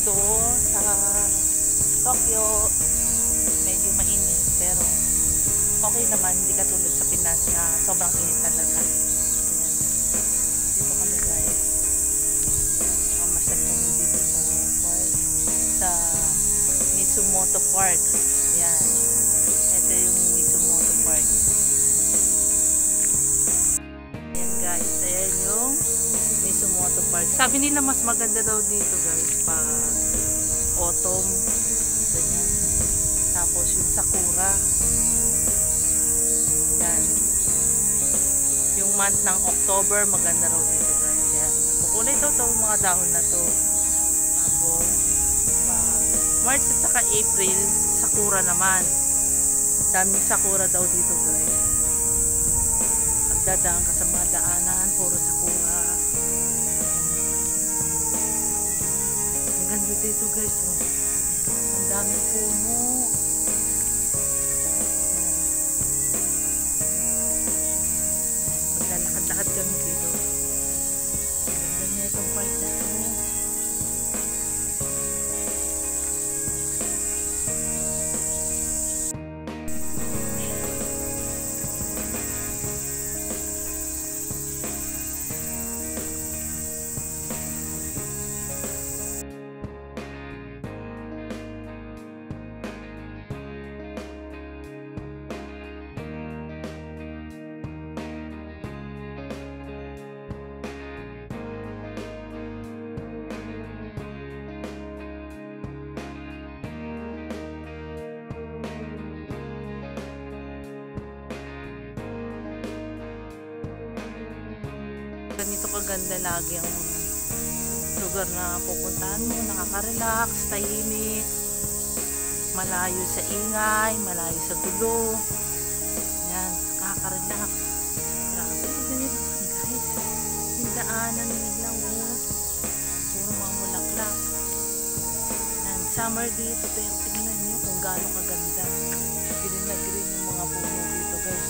dito sa Tokyo, medyo mainit pero okay naman, hindi katulad sa Pinas na sobrang init talaga. Ayan. Dito kami guys. Mamasal kami dito sa park, sa Mizumoto Park. Ayan. Ito yung Mizumoto Park. Ayan guys, ayan yung Mizumoto Park. Sabi nila mas maganda daw dito guys pag autumn. Ganyan. Tapos yung sakura. Yan. Yung month ng October, maganda raw dito guys. Yan. Kukulay daw to mga dahon na to. Tapos, March at saka April, sakura naman. Daming sakura daw dito guys. Pagdadaan ka sa mga daanan, puro sakura. Ang ganda dito guys. Oh. Ang daming puno. Lakad-lakad kami dito. Ganda niya itong park na ito. Ganito kaganda lagi ang lugar na pupuntahan mo, nakaka-relax, tahimik, malayo sa ingay, malayo sa gulo. Yan, nakaka-relax. Grabe, ganito guys. Yung daanan nila, oh. Puro mga bulaklak. Yan, summer dito, pero tingnan nyo kung gaano kaganda. Green na green yung mga puno dito guys.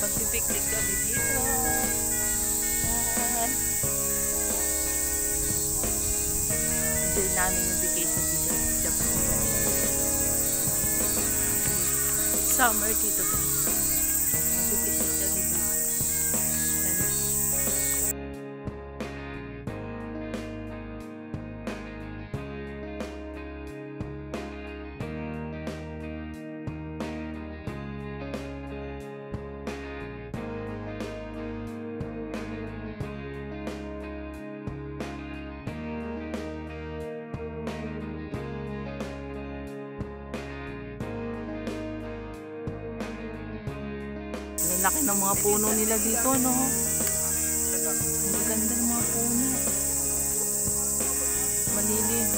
Magpipiknik kami dito. Yan. Enjoy namin yung vacation dito sa Japan. Summer dito guys. Magpipiknik kami dito. Yan. Laki ng mga puno nila dito, no? Ang maganda ng mga puno. Malilim.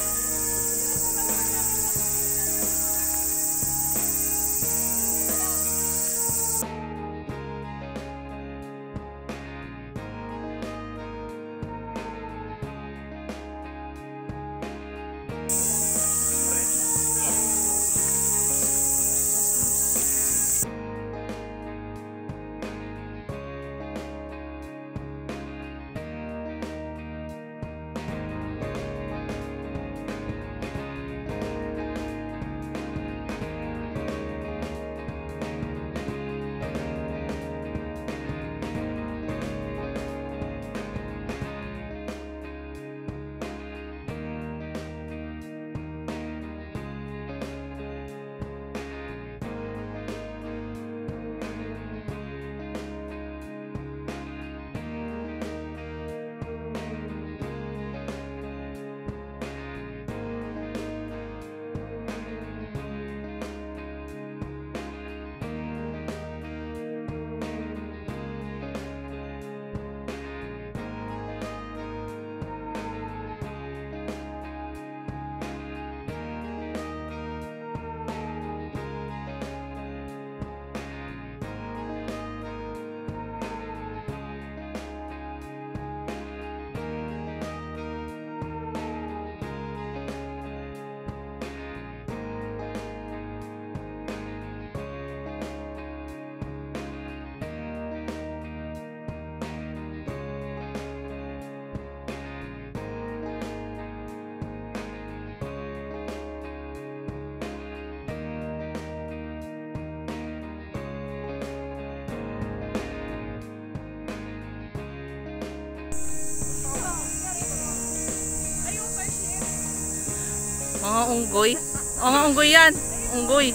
Mga unggoy. Mga unggoy yan. Unggoy.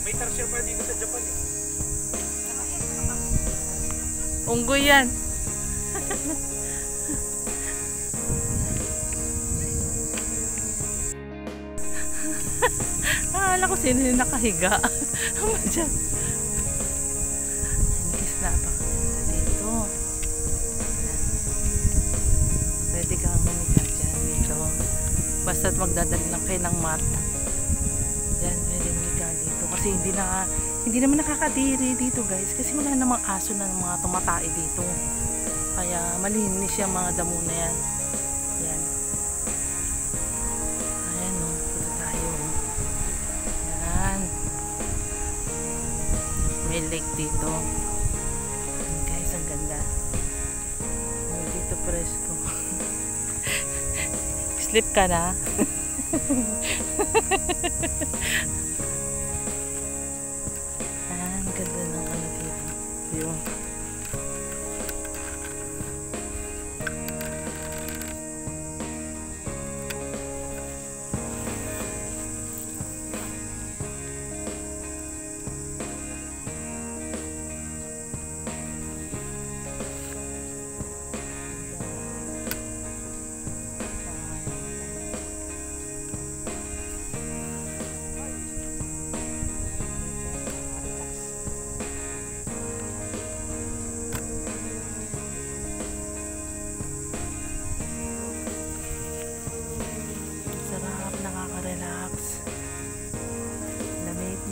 May tarsier pa dito sa Japan eh. Unggoy yan. Akala ko sino yung nakahiga. Ano dyan? Guys, napakaganda dito. Pwede kang humiga dyan dito. Basta't magdadali lang kayo ng mat. Yan, pwede humiga dito. Kasi hindi naman nakakadiri dito guys. Kasi wala namang aso na mga tumatay dito. Kaya malinis yung mga damo na yan. Yan. Ayan o. Punta tayo. Yan. May lake dito. Yan guys, ang ganda. May dito presko. Sleep ka na. Ang ganda ng ano dito. Yun.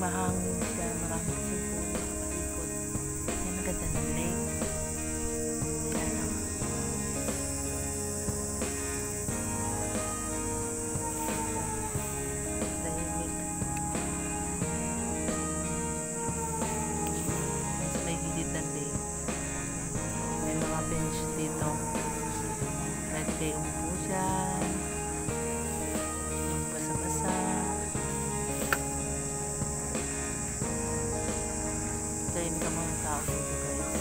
Mahangin siya, maraming sipon nakapaikot. Yan ang ganda ng lake. Yan o. Tahimik. Sa may gilid ng lake. May mga bench dito. Pwede kayo umupo dyan. Basa-basa. Tahimik ang mga tao dito guys.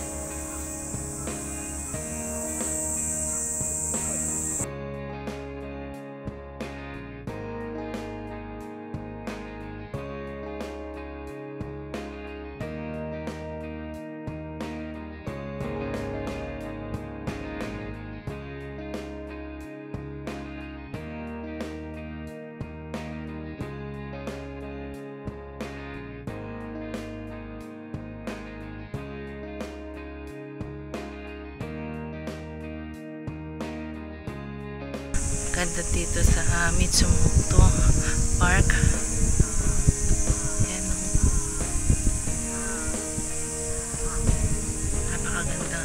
Ganda dito sa Mitsumoto Park. Ayan o. Napakaganda.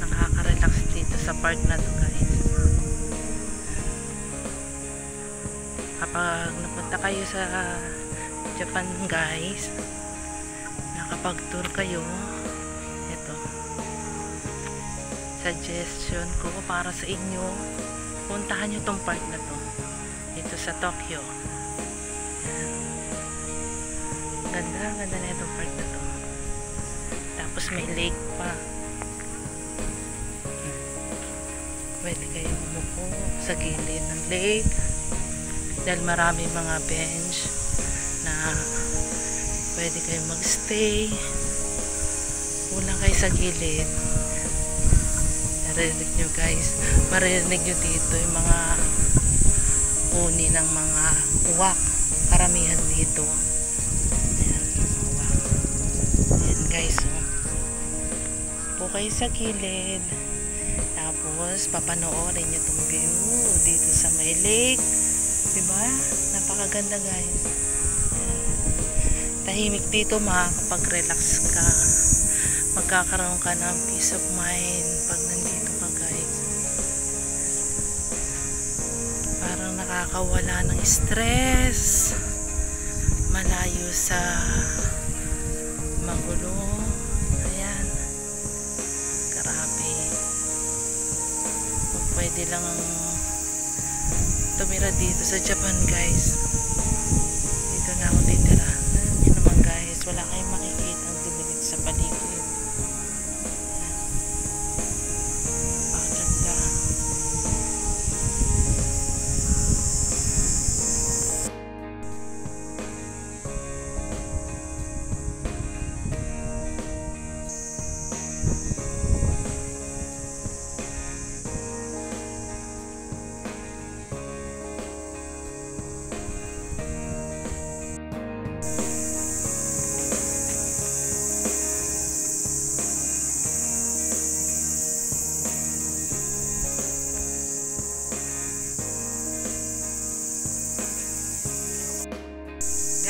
Nakaka-relax dito sa park na to guys. Kapag napunta kayo sa Japan guys, nakapag-tour kayo, suggestion ko para sa inyo, puntahan nyo tong park na to dito sa Tokyo. Ganda na itong park na to. Tapos may lake pa. Pwede kayong umupo sa gilid ng lake dahil marami mga bench na pwede kayong magstay. Ulang kayo sa gilid. Marinig nyo guys, marinig nyo dito yung mga uni ng mga uwak, karamihan dito. Ayan, uwak. Ayan guys, po kayo sa gilid, tapos papanoorin nyo itong view dito sa may lake, diba? Napakaganda guys. Ayan. Tahimik dito, makakapag-relax ka, magkakaroon ka ng peace of mind pag nandito ka guys. Parang nakakawala ng stress, malayo sa magulo. Ayan, grabe. Kung pwede lang tumira dito sa Japan guys, dito na ako titira. Yun naman guys, wala kayong makikita ang dibilid sa paligid.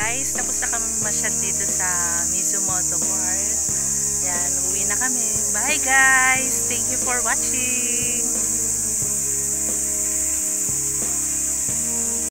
guys, tapos na kami masyal dito sa Mizumoto Park. Yan, uwi na kami. Bye guys! Thank you for watching!